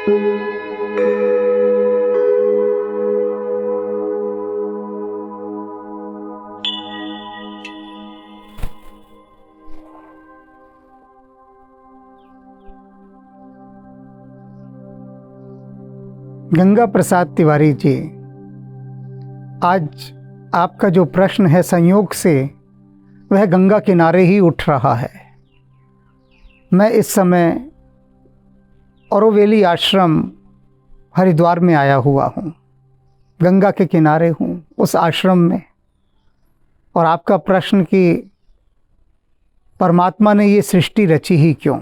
गंगा प्रसाद तिवारी जी, आज आपका जो प्रश्न है संयोग से वह गंगा किनारे ही उठ रहा है। मैं इस समय औरोवेली आश्रम हरिद्वार में आया हुआ हूँ, गंगा के किनारे हूँ उस आश्रम में। और आपका प्रश्न कि परमात्मा ने ये सृष्टि रची ही क्यों।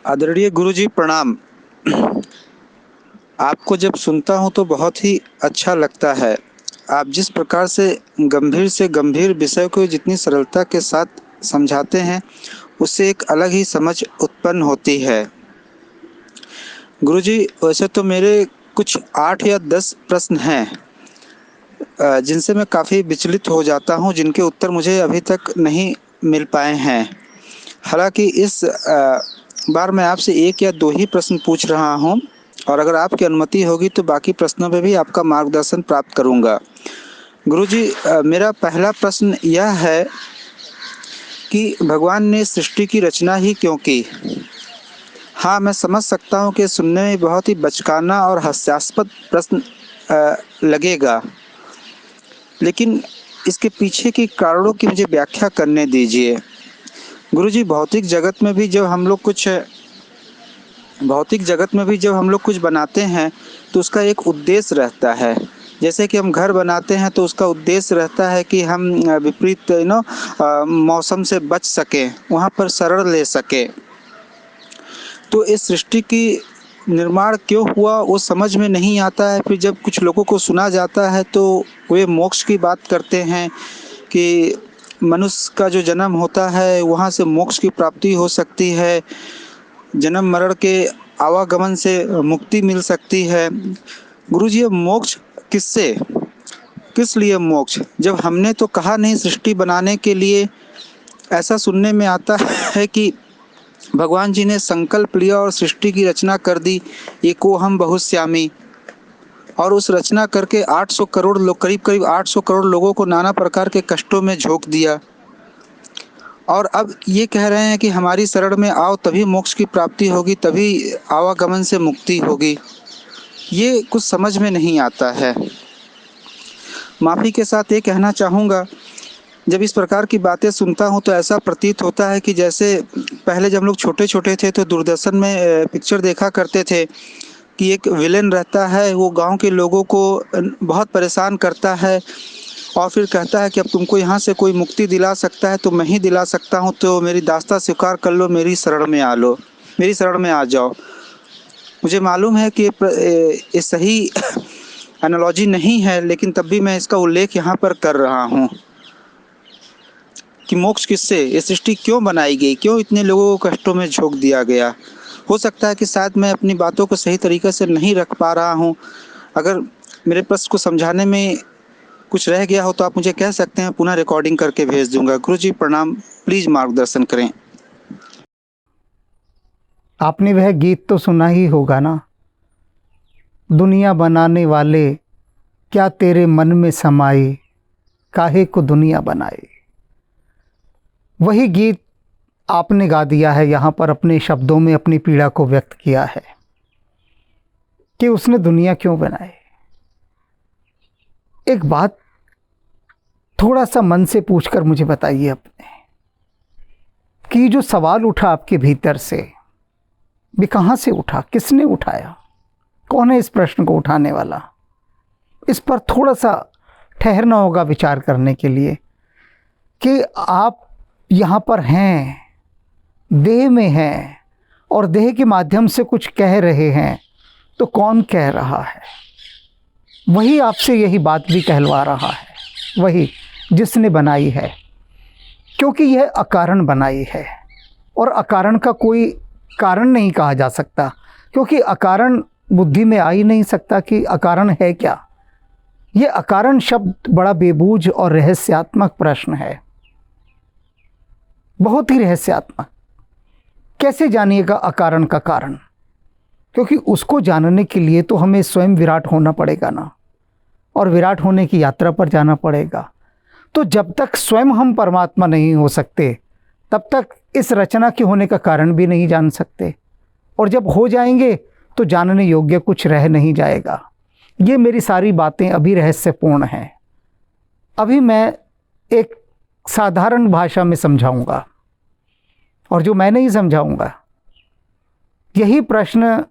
आदरणीय गुरुजी प्रणाम। आपको जब सुनता हूँ तो बहुत ही अच्छा लगता है। आप जिस प्रकार से गंभीर विषय को जितनी सरलता के साथ समझाते हैं उससे एक अलग ही समझ उत्पन्न होती है। गुरुजी, वैसे तो मेरे कुछ 8 या 10 प्रश्न हैं जिनसे मैं काफ़ी विचलित हो जाता हूँ, जिनके उत्तर मुझे अभी तक नहीं मिल पाए हैं। हालांकि इस बार मैं आपसे 1 या 2 ही प्रश्न पूछ रहा हूँ और अगर आपकी अनुमति होगी तो बाकी प्रश्नों में भी आपका मार्गदर्शन प्राप्त करूँगा। गुरुजी, मेरा पहला प्रश्न यह है कि भगवान ने सृष्टि की रचना ही क्यों की। हाँ, मैं समझ सकता हूँ कि सुनने में बहुत ही बचकाना और हास्यास्पद प्रश्न लगेगा, लेकिन इसके पीछे के कारणों की मुझे व्याख्या करने दीजिए। गुरुजी, भौतिक जगत में भी जब हम लोग कुछ बनाते हैं तो उसका एक उद्देश्य रहता है। जैसे कि हम घर बनाते हैं तो उसका उद्देश्य रहता है कि हम विपरीत मौसम से बच सकें, वहाँ पर शरण ले सकें। तो इस सृष्टि की निर्माण क्यों हुआ वो समझ में नहीं आता है। फिर जब कुछ लोगों को सुना जाता है तो वे मोक्ष की बात करते हैं कि मनुष्य का जो जन्म होता है वहाँ से मोक्ष की प्राप्ति हो सकती है, जन्म मरण के आवागमन से मुक्ति मिल सकती है। गुरुजी, ये मोक्ष किस लिए मोक्ष? जब हमने तो कहा नहीं सृष्टि बनाने के लिए। ऐसा सुनने में आता है कि भगवान जी ने संकल्प लिया और सृष्टि की रचना कर दी, एकोहम बहुश्यामी, और उस रचना करके 800 करोड़ लोग, करीब 800 करोड़ लोगों को नाना प्रकार के कष्टों में झोंक दिया। और अब ये कह रहे हैं कि हमारी शरण में आओ तभी मोक्ष की प्राप्ति होगी, तभी आवागमन से मुक्ति होगी। ये कुछ समझ में नहीं आता है। माफ़ी के साथ ये कहना चाहूँगा, जब इस प्रकार की बातें सुनता हूँ तो ऐसा प्रतीत होता है कि जैसे पहले जब हम लोग छोटे छोटे थे तो दूरदर्शन में पिक्चर देखा करते थे कि एक विलेन रहता है, वो गांव के लोगों को बहुत परेशान करता है और फिर कहता है कि अब तुमको यहाँ से कोई मुक्ति दिला सकता है तो मैं ही दिला सकता हूँ, तो मेरी दास्ता स्वीकार कर लो, मेरी शरण में आ जाओ। मुझे मालूम है कि ये सही एनालॉजी नहीं है, लेकिन तब भी मैं इसका उल्लेख यहाँ पर कर रहा हूँ कि मोक्ष किससे, ये सृष्टि क्यों बनाई गई, क्यों इतने लोगों को कष्टों में झोंक दिया गया। हो सकता है कि शायद मैं अपनी बातों को सही तरीके से नहीं रख पा रहा हूँ। अगर मेरे प्रश्न को समझाने में कुछ रह गया हो तो आप मुझे कह सकते हैं, पुनः रिकॉर्डिंग करके भेज दूंगा। गुरुजी प्रणाम, प्लीज मार्गदर्शन करें। आपने वह गीत तो सुना ही होगा ना, दुनिया बनाने वाले क्या तेरे मन में समाई, काहे को दुनिया बनाई। वही गीत आपने गा दिया है यहाँ पर, अपने शब्दों में अपनी पीड़ा को व्यक्त किया है कि उसने दुनिया क्यों बनाई। एक बात थोड़ा सा मन से पूछकर मुझे बताइए अपने, कि जो सवाल उठा आपके भीतर से भी कहाँ से उठा, किसने उठाया, कौन है इस प्रश्न को उठाने वाला। इस पर थोड़ा सा ठहरना होगा विचार करने के लिए कि आप यहाँ पर हैं, देह में हैं और देह के माध्यम से कुछ कह रहे हैं, तो कौन कह रहा है? वही आपसे यही बात भी कहलवा रहा है, वही जिसने बनाई है, क्योंकि यह अकारण बनाई है और अकारण का कोई कारण नहीं कहा जा सकता, क्योंकि अकारण बुद्धि में आ ही नहीं सकता कि अकारण है क्या। यह अकारण शब्द बड़ा बेबूझ और रहस्यात्मक प्रश्न है, बहुत ही रहस्यात्मक। कैसे जानिएगा अकारण का कारण? क्योंकि उसको जानने के लिए तो हमें स्वयं विराट होना पड़ेगा ना, और विराट होने की यात्रा पर जाना पड़ेगा। तो जब तक स्वयं हम परमात्मा नहीं हो सकते तब तक इस रचना के होने का कारण भी नहीं जान सकते, और जब हो जाएंगे तो जानने योग्य कुछ रह नहीं जाएगा। ये मेरी सारी बातें अभी रहस्यपूर्ण हैं। अभी मैं एक साधारण भाषा में समझाऊंगा, और जो मैं नहीं समझाऊंगा, यही प्रश्न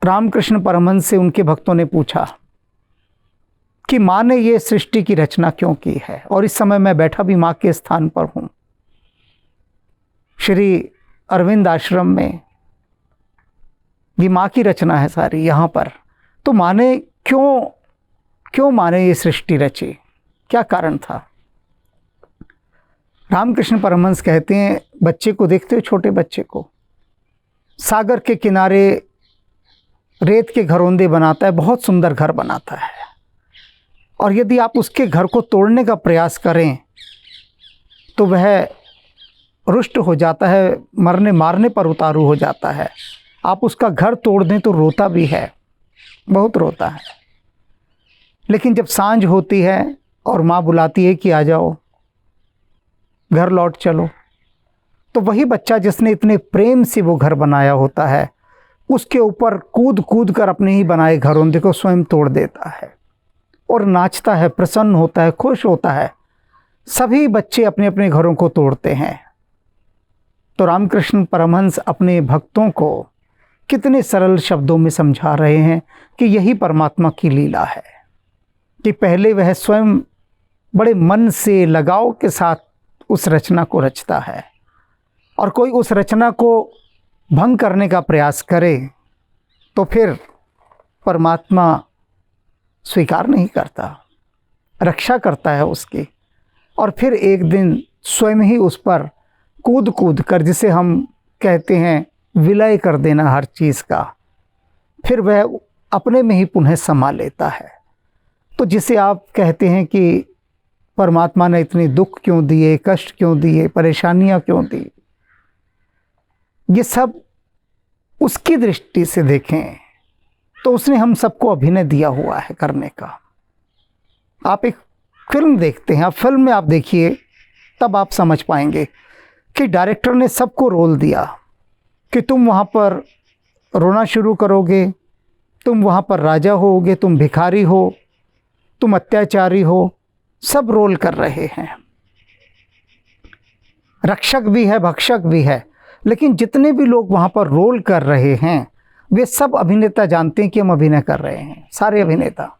रामकृष्ण परमहंस से उनके भक्तों ने पूछा कि माँ ने ये सृष्टि की रचना क्यों की है, और इस समय मैं बैठा भी माँ के स्थान पर हूँ। श्री अरविंद आश्रम में ये माँ की रचना है सारी यहाँ पर। तो माँ ने क्यों माँ ने ये सृष्टि रची, क्या कारण था? रामकृष्ण परमहंस कहते हैं, बच्चे को देखते हो, छोटे बच्चे को, सागर के किनारे रेत के घरौंदे बनाता है, बहुत सुंदर घर बनाता है, और यदि आप उसके घर को तोड़ने का प्रयास करें तो वह रुष्ट हो जाता है, मारने पर उतारू हो जाता है। आप उसका घर तोड़ दें तो रोता भी है, बहुत रोता है। लेकिन जब सांझ होती है और माँ बुलाती है कि आ जाओ, घर लौट चलो, तो वही बच्चा जिसने इतने प्रेम से वो घर बनाया होता है, उसके ऊपर कूद कूद कर अपने ही बनाए घरौंदे को स्वयं तोड़ देता है और नाचता है, प्रसन्न होता है, खुश होता है। सभी बच्चे अपने अपने घरों को तोड़ते हैं। तो रामकृष्ण परमहंस अपने भक्तों को कितने सरल शब्दों में समझा रहे हैं कि यही परमात्मा की लीला है कि पहले वह स्वयं बड़े मन से लगाव के साथ उस रचना को रचता है, और कोई उस रचना को भंग करने का प्रयास करे तो फिर परमात्मा स्वीकार नहीं करता, रक्षा करता है उसकी, और फिर एक दिन स्वयं ही उस पर कूद कूद कर, जिसे हम कहते हैं विलय कर देना हर चीज़ का, फिर वह अपने में ही पुनः समा लेता है। तो जिसे आप कहते हैं कि परमात्मा ने इतने दुख क्यों दिए, कष्ट क्यों दिए, परेशानियां क्यों दी, ये सब उसकी दृष्टि से देखें तो उसने हम सबको अभिनय दिया हुआ है करने का। आप एक फिल्म देखते हैं, आप फिल्म में आप देखिए, तब आप समझ पाएंगे कि डायरेक्टर ने सबको रोल दिया कि तुम वहाँ पर रोना शुरू करोगे, तुम वहाँ पर राजा होगे, तुम भिखारी हो, तुम अत्याचारी हो, सब रोल कर रहे हैं। रक्षक भी है, भक्षक भी है, लेकिन जितने भी लोग वहाँ पर रोल कर रहे हैं वे सब अभिनेता जानते हैं कि हम अभिनय कर रहे हैं, सारे अभिनेता,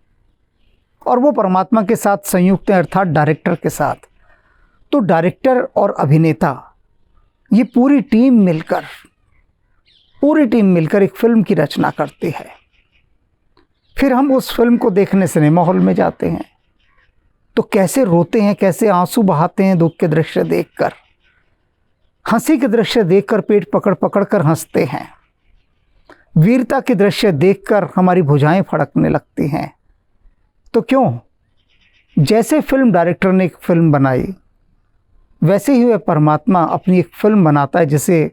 और वो परमात्मा के साथ संयुक्त हैं, अर्थात डायरेक्टर के साथ। तो डायरेक्टर और अभिनेता ये पूरी टीम मिलकर एक फिल्म की रचना करती है। फिर हम उस फिल्म को देखने सिनेमा हॉल में जाते हैं तो कैसे रोते हैं, कैसे आंसू बहाते हैं दुख के दृश्य देखकर, हंसी के दृश्य देखकर पेट पकड़ पकड़ कर हंसते हैं, वीरता के दृश्य देखकर हमारी भुजाएं फड़कने लगती हैं। तो क्यों? जैसे फिल्म डायरेक्टर ने एक फिल्म बनाई, वैसे ही वह परमात्मा अपनी एक फिल्म बनाता है जिसे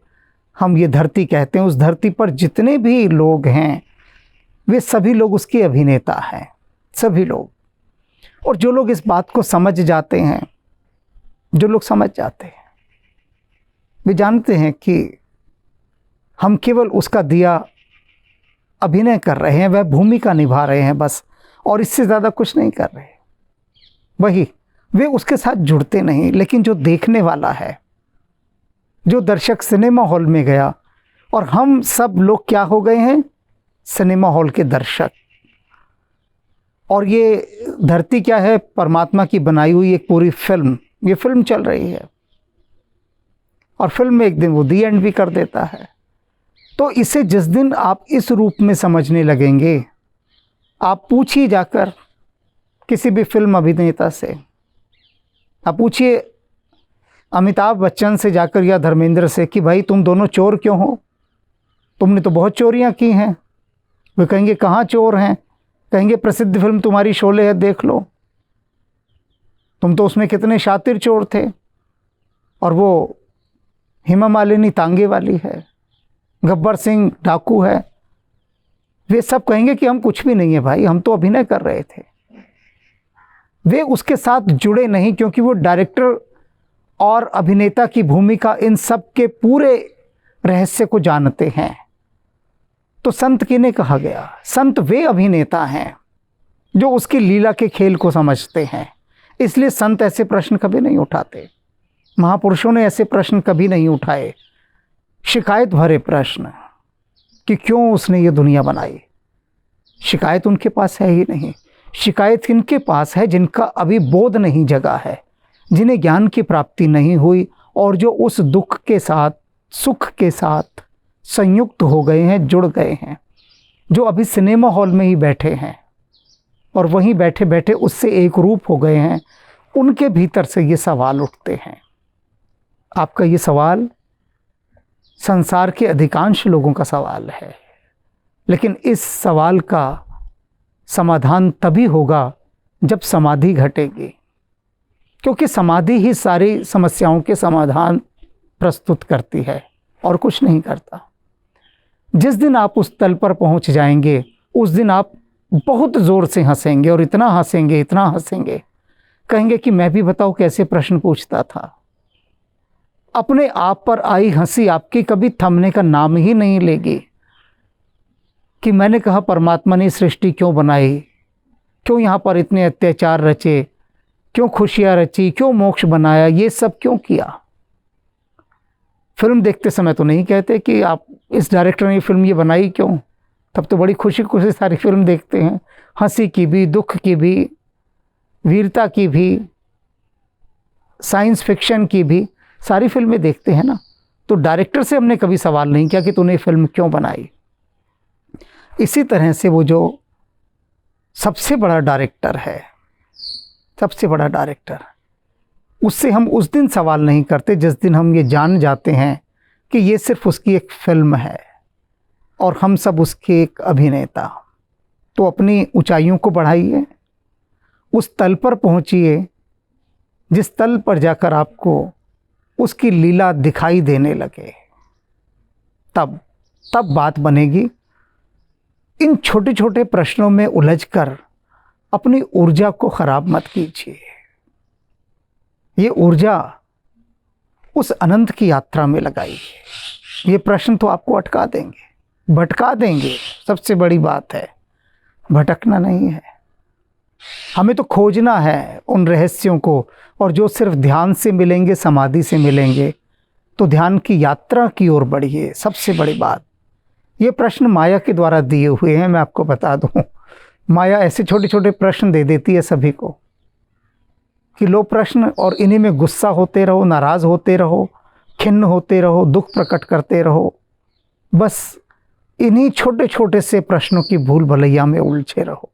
हम ये धरती कहते हैं। उस धरती पर जितने भी लोग हैं वे सभी लोग उसके अभिनेता हैं, सभी लोग। और जो लोग इस बात को समझ जाते हैं, जो लोग समझ जाते हैं, वे जानते हैं कि हम केवल उसका दिया अभिनय कर रहे हैं, वह भूमिका निभा रहे हैं बस, और इससे ज़्यादा कुछ नहीं कर रहे। वही वे उसके साथ जुड़ते नहीं। लेकिन जो देखने वाला है, जो दर्शक सिनेमा हॉल में गया, और हम सब लोग क्या हो गए हैं? सिनेमा हॉल के दर्शक। और ये धरती क्या है? परमात्मा की बनाई हुई एक पूरी फिल्म। ये फिल्म चल रही है और फिल्म में एक दिन वो दी एंड भी कर देता है। तो इसे जिस दिन आप इस रूप में समझने लगेंगे, आप पूछिए जाकर किसी भी फिल्म अभिनेता से, आप पूछिए अमिताभ बच्चन से जाकर या धर्मेंद्र से कि भाई तुम दोनों चोर क्यों हो? तुमने तो बहुत चोरियां की हैं। वे कहेंगे कहाँ चोर हैं? कहेंगे प्रसिद्ध फिल्म तुम्हारी शोले है, देख लो, तुम तो उसमें कितने शातिर चोर थे। और वो हेमा मालिनी तांगे वाली है, गब्बर सिंह डाकू है, वे सब कहेंगे कि हम कुछ भी नहीं है भाई, हम तो अभिनय कर रहे थे। वे उसके साथ जुड़े नहीं, क्योंकि वो डायरेक्टर और अभिनेता की भूमिका, इन सब के पूरे रहस्य को जानते हैं। तो संत किन्हें कहा गया? संत वे अभिनेता हैं जो उसकी लीला के खेल को समझते हैं। इसलिए संत ऐसे प्रश्न कभी नहीं उठाते, महापुरुषों ने ऐसे प्रश्न कभी नहीं उठाए, शिकायत भरे प्रश्न कि क्यों उसने ये दुनिया बनाई। शिकायत उनके पास है ही नहीं। शिकायत इनके पास है जिनका अभी बोध नहीं जगा है, जिन्हें ज्ञान की प्राप्ति नहीं हुई और जो उस दुख के साथ सुख के साथ संयुक्त हो गए हैं, जुड़ गए हैं, जो अभी सिनेमा हॉल में ही बैठे हैं और वहीं बैठे बैठे उससे एक रूप हो गए हैं। उनके भीतर से ये सवाल उठते हैं। आपका ये सवाल संसार के अधिकांश लोगों का सवाल है, लेकिन इस सवाल का समाधान तभी होगा जब समाधि घटेगी, क्योंकि समाधि ही सारी समस्याओं के समाधान प्रस्तुत करती है और कुछ नहीं करता। जिस दिन आप उस तल पर पहुंच जाएंगे, उस दिन आप बहुत ज़ोर से हंसेंगे और इतना हंसेंगे, इतना हंसेंगे, कहेंगे कि मैं भी बताओ कैसे प्रश्न पूछता था। अपने आप पर आई हंसी आपकी कभी थमने का नाम ही नहीं लेगी कि मैंने कहा परमात्मा ने सृष्टि क्यों बनाई, क्यों यहाँ पर इतने अत्याचार रचे, क्यों खुशियाँ रची, क्यों मोक्ष बनाया, ये सब क्यों किया। फिल्म देखते समय तो नहीं कहते कि आप इस डायरेक्टर ने फिल्म ये बनाई क्यों, तब तो बड़ी खुशी खुशी सारी फिल्म देखते हैं, हंसी की भी, दुख की भी, वीरता की भी, साइंस फिक्शन की भी, सारी फिल्में देखते हैं ना। तो डायरेक्टर से हमने कभी सवाल नहीं किया कि तूने फिल्म क्यों बनाई। इसी तरह से वो जो सबसे बड़ा डायरेक्टर है, सबसे बड़ा डायरेक्टर, उससे हम उस दिन सवाल नहीं करते जिस दिन हम ये जान जाते हैं कि ये सिर्फ उसकी एक फिल्म है और हम सब उसके एक अभिनेता। तो अपनी ऊंचाइयों को बढ़ाइए, उस तल पर पहुंचिए जिस तल पर जाकर आपको उसकी लीला दिखाई देने लगे। तब बात बनेगी। इन छोटे छोटे प्रश्नों में उलझकर अपनी ऊर्जा को खराब मत कीजिए। ये ऊर्जा उस अनंत की यात्रा में लगाइए। ये प्रश्न तो आपको अटका देंगे, भटका देंगे। सबसे बड़ी बात है, भटकना नहीं है, हमें तो खोजना है उन रहस्यों को, और जो सिर्फ ध्यान से मिलेंगे, समाधि से मिलेंगे। तो ध्यान की यात्रा की ओर बढ़िए। सबसे बड़ी बात, ये प्रश्न माया के द्वारा दिए हुए हैं। मैं आपको बता दूं, माया ऐसे छोटे छोटे प्रश्न दे देती है सभी को कि लो प्रश्न, और इन्हीं में गुस्सा होते रहो, नाराज़ होते रहो, खिन्न होते रहो, दुख प्रकट करते रहो। बस इन्हीं छोटे छोटे से प्रश्नों की भूल भलैया में उलझे रहो।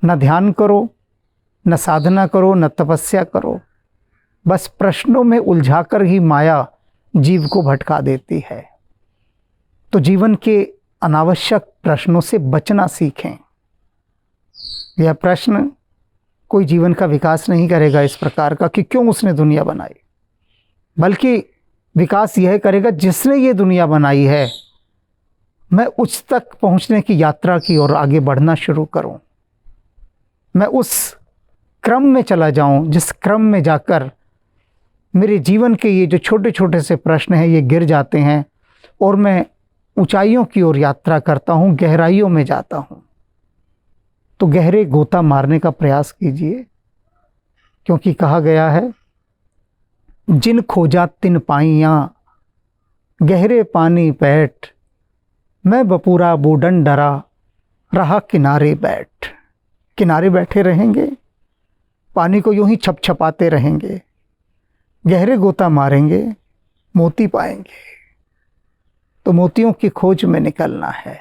न ध्यान करो, न साधना करो, न तपस्या करो। बस प्रश्नों में उलझाकर ही माया जीव को भटका देती है। तो जीवन के अनावश्यक प्रश्नों से बचना सीखें। यह प्रश्न कोई जीवन का विकास नहीं करेगा इस प्रकार का कि क्यों उसने दुनिया बनाई, बल्कि विकास यह करेगा जिसने ये दुनिया बनाई है, मैं उस तक पहुंचने की यात्रा की ओर आगे बढ़ना शुरू करूं। मैं उस क्रम में चला जाऊं जिस क्रम में जाकर मेरे जीवन के ये जो छोटे छोटे से प्रश्न हैं ये गिर जाते हैं और मैं ऊंचाइयों की ओर यात्रा करता हूं, गहराइयों में जाता हूं। तो गहरे गोता मारने का प्रयास कीजिए, क्योंकि कहा गया है जिन खोजा तिन पाइयां, गहरे पानी पैठ, मैं बपूरा बूढ़न डरा, रहा किनारे बैठ। किनारे बैठे रहेंगे, पानी को यूं ही छपछपाते रहेंगे, गहरे गोता मारेंगे, मोती पाएंगे। तो मोतियों की खोज में निकलना है,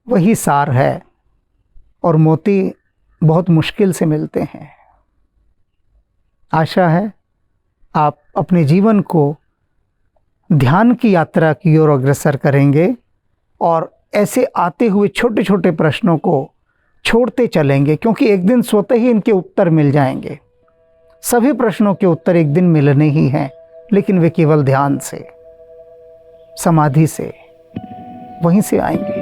वही सार है। और मोती बहुत मुश्किल से मिलते हैं। आशा है आप अपने जीवन को ध्यान की यात्रा की ओर अग्रसर करेंगे और ऐसे आते हुए छोटे छोटे प्रश्नों को छोड़ते चलेंगे, क्योंकि एक दिन स्वतः ही इनके उत्तर मिल जाएंगे। सभी प्रश्नों के उत्तर एक दिन मिलने ही हैं, लेकिन वे केवल ध्यान से, समाधि से, वहीं से आएंगे।